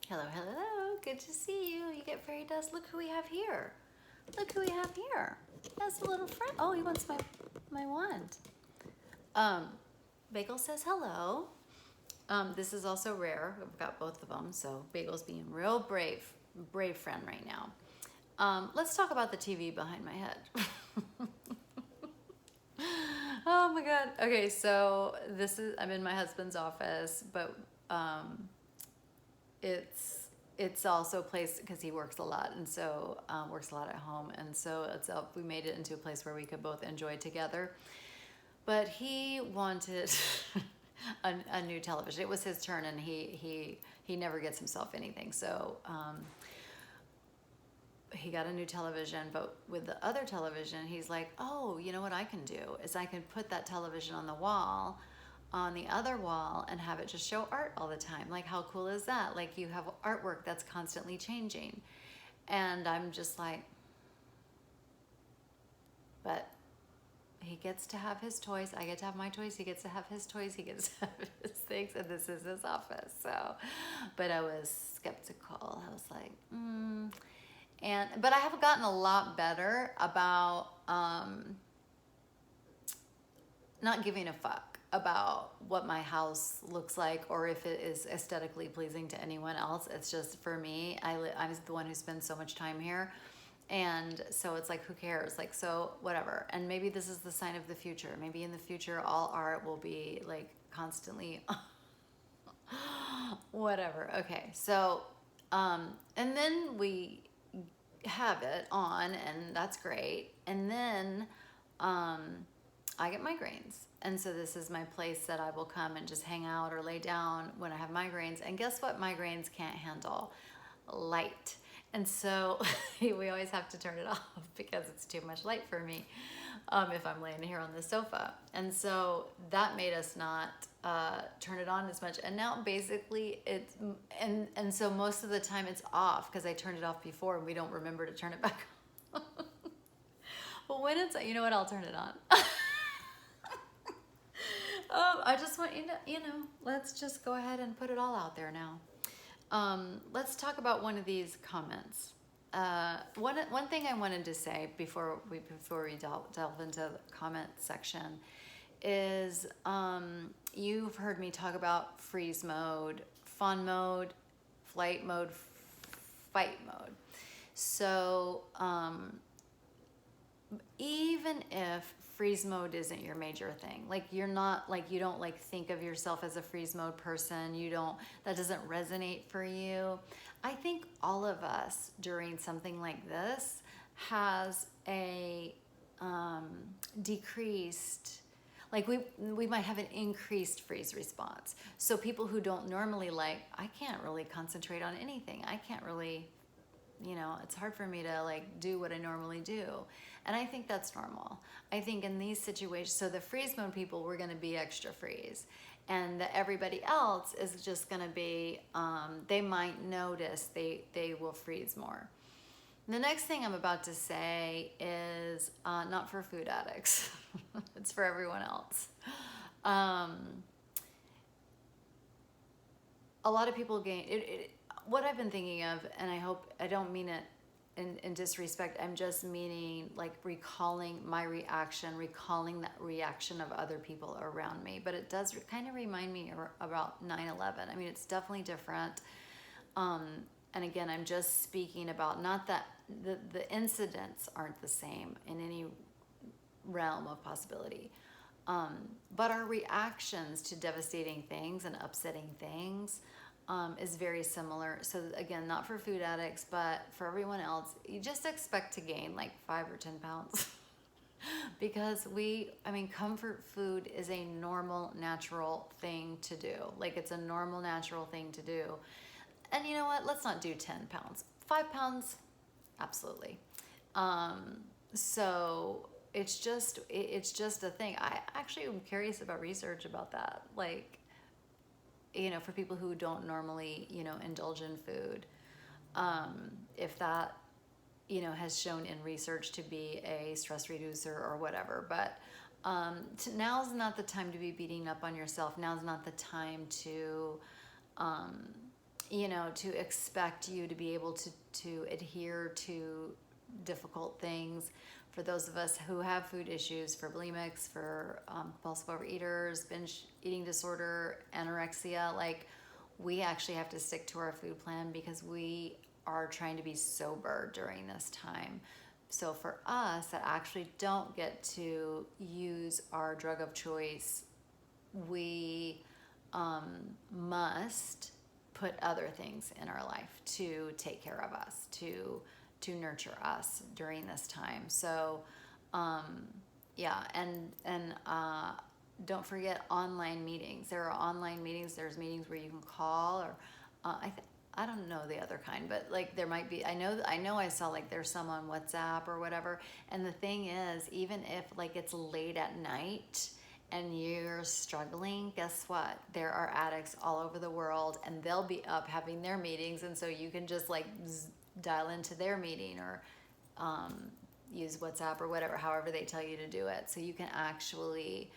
Hello, hello. Good to see you. You get fairy dust. Look who we have here. Look who we have here. That's a little friend. Oh, he wants my wand. Bagel says hello. This is also rare. I've got both of them. So Bagel's being real brave friend right now. Let's talk about the TV behind my head. Oh my God. Okay, so I'm in my husband's office, but it's also a place because he works a lot, and so works a lot at home, and so we made it into a place where we could both enjoy together. But he wanted a new television. It was his turn, and he never gets himself anything. So he got a new television, but with the other television, he's like, oh, you know what I can do is I can put that television on the wall, on the other wall, and have it just show art all the time. Like, how cool is that? Like, you have artwork that's constantly changing. And I'm just like, but he gets to have his toys. I get to have my toys. He gets to have his toys. He gets to have his things, and this is his office. So, but I was skeptical. I was like, but I have gotten a lot better about not giving a fuck about what my house looks like or if it is aesthetically pleasing to anyone else. It's just for me. I'm the one who spends so much time here. And so it's like, who cares? Like, so whatever. And maybe this is the sign of the future. Maybe in the future, all art will be like constantly whatever. Okay. So, and then we have it on, and that's great. And then I get migraines, and so this is my place that I will come and just hang out or lay down when I have migraines. And guess what migraines can't handle? Light. And so we always have to turn it off because it's too much light for me if I'm laying here on the sofa. And so that made us not turn it on as much. And now basically it's, and so most of the time it's off because I turned it off before and we don't remember to turn it back on. Well, when it's, you know what, I'll turn it on. I just want you to, let's just go ahead and put it all out there now. Let's talk about one of these comments. One thing I wanted to say before we delve into the comment section is you've heard me talk about freeze mode, fawn mode, flight mode, fight mode. So even if freeze mode isn't your major thing, like you're not, like you don't like think of yourself as a freeze mode person, that doesn't resonate for you, I think all of us during something like this has a decreased, like we might have an increased freeze response. So people who don't normally, like, I can't really concentrate on anything, I can't really, it's hard for me to like do what I normally do. And I think that's normal. I think in these situations, so the freeze mode people, we're gonna be extra freeze. And everybody else is just gonna be, they might notice they will freeze more. The next thing I'm about to say is not for food addicts. It's for everyone else. A lot of people gain, what I've been thinking of, and I hope I don't mean it in disrespect, I'm just meaning like recalling my reaction, recalling that reaction of other people around me. But it does kind of remind me about 9/11. I mean, it's definitely different. And again, I'm just speaking about, not that the incidents aren't the same in any realm of possibility. But our reactions to devastating things and upsetting things is very similar. So again, not for food addicts, but for everyone else, you just expect to gain like 5 or 10 pounds because comfort food is a normal, natural thing to do. Like, it's a normal, natural thing to do. And you know what? Let's not do 10 pounds. 5 pounds, absolutely. So it's just a thing. I actually am curious about research about that. Like, for people who don't normally, indulge in food, if that, has shown in research to be a stress reducer or whatever. But now's not the time to be beating up on yourself. Now's not the time to to expect you to be able to adhere to difficult things. For those of us who have food issues, for bulimics, for compulsive overeaters, binge eating disorder, anorexia, like, we actually have to stick to our food plan because we are trying to be sober during this time. So for us that actually don't get to use our drug of choice, we must put other things in our life to take care of us, to nurture us during this time. So yeah, and don't forget online meetings. There are online meetings. There's meetings where you can call, or I don't know the other kind, but like there might be. I know I saw like there's some on WhatsApp or whatever. And the thing is, even if like it's late at night and you're struggling, guess what? There are addicts all over the world, and they'll be up having their meetings, and so you can just like dial into their meeting, or use WhatsApp or whatever, however they tell you to do it. So you can actually,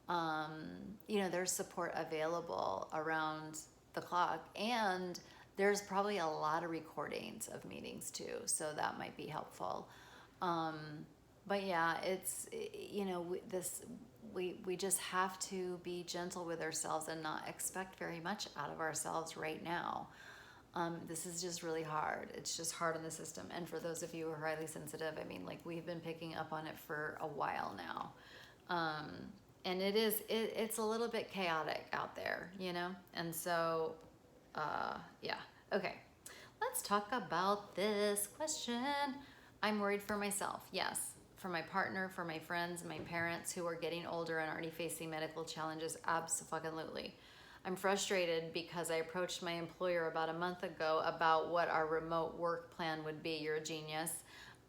there's support available around the clock, and there's probably a lot of recordings of meetings too, so that might be helpful. But yeah, it's, we just have to be gentle with ourselves and not expect very much out of ourselves right now. This is just really hard. It's just hard on the system. And for those of you who are highly sensitive, I mean, like, we've been picking up on it for a while now. And it's a little bit chaotic out there, And so, yeah. Okay. Let's talk about this question. I'm worried for myself. Yes. For my partner, for my friends, my parents who are getting older and already facing medical challenges. Absolutely. I'm frustrated because I approached my employer about a month ago about what our remote work plan would be. You're a genius.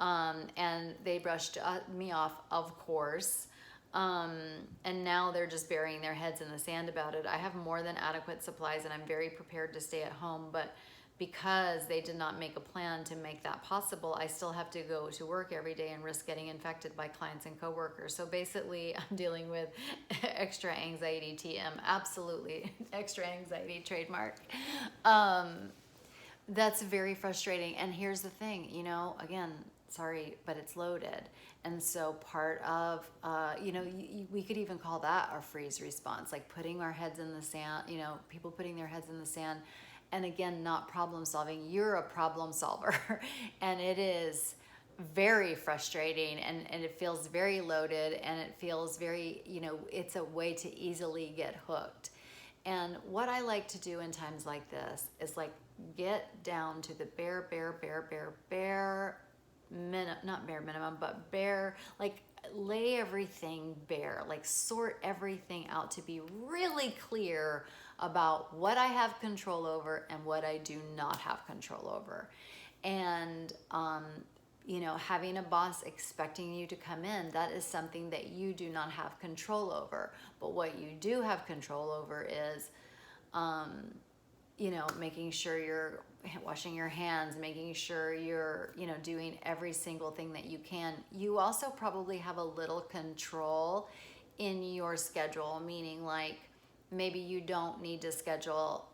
And they brushed me off, of course. And now they're just burying their heads in the sand about it. I have more than adequate supplies and I'm very prepared to stay at home, but because they did not make a plan to make that possible, I still have to go to work every day and risk getting infected by clients and coworkers. So basically, I'm dealing with extra anxiety, TM, absolutely, extra anxiety, trademark. That's very frustrating. And here's the thing, again, sorry, but it's loaded. And so part of, we could even call that our freeze response, like putting our heads in the sand, people putting their heads in the sand. And again, not problem solving. You're a problem solver. And it is very frustrating, and it feels very loaded, and it feels very, it's a way to easily get hooked. And what I like to do in times like this is like get down to the bare minimum, not bare minimum, but bare, like lay everything bare, like sort everything out to be really clear about what I have control over and what I do not have control over. And, having a boss expecting you to come in, that is something that you do not have control over. But what you do have control over is, making sure you're washing your hands, making sure you're, doing every single thing that you can. You also probably have a little control in your schedule, meaning like, maybe you don't need to schedule,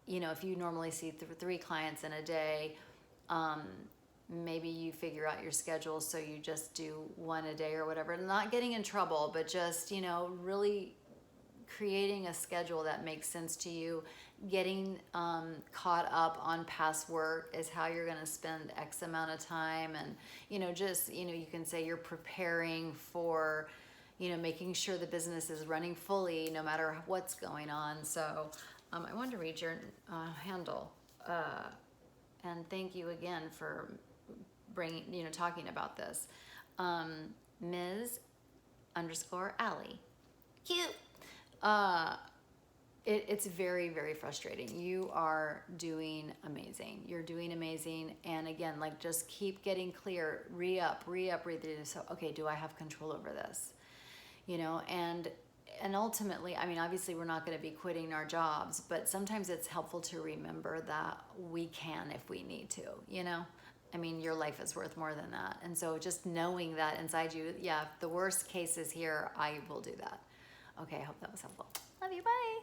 if you normally see 3 clients in a day, maybe you figure out your schedule so you just do 1 a day or whatever. Not getting in trouble, but just, really creating a schedule that makes sense to you. Getting caught up on past work is how you're going to spend X amount of time. And, you can say you're preparing for, making sure the business is running fully no matter what's going on. So I wanted to read your handle. And thank you again for talking about this. Ms_Allie. Cute. It's very, very frustrating. You are doing amazing. You're doing amazing. And again, like, just keep getting clear, re-up. So, okay, do I have control over this? And ultimately, I mean, obviously we're not going to be quitting our jobs, but sometimes it's helpful to remember that we can if we need to, I mean, your life is worth more than that. And so just knowing that inside you, yeah, if the worst case is here, I will do that. Okay, I hope that was helpful. Love you, bye.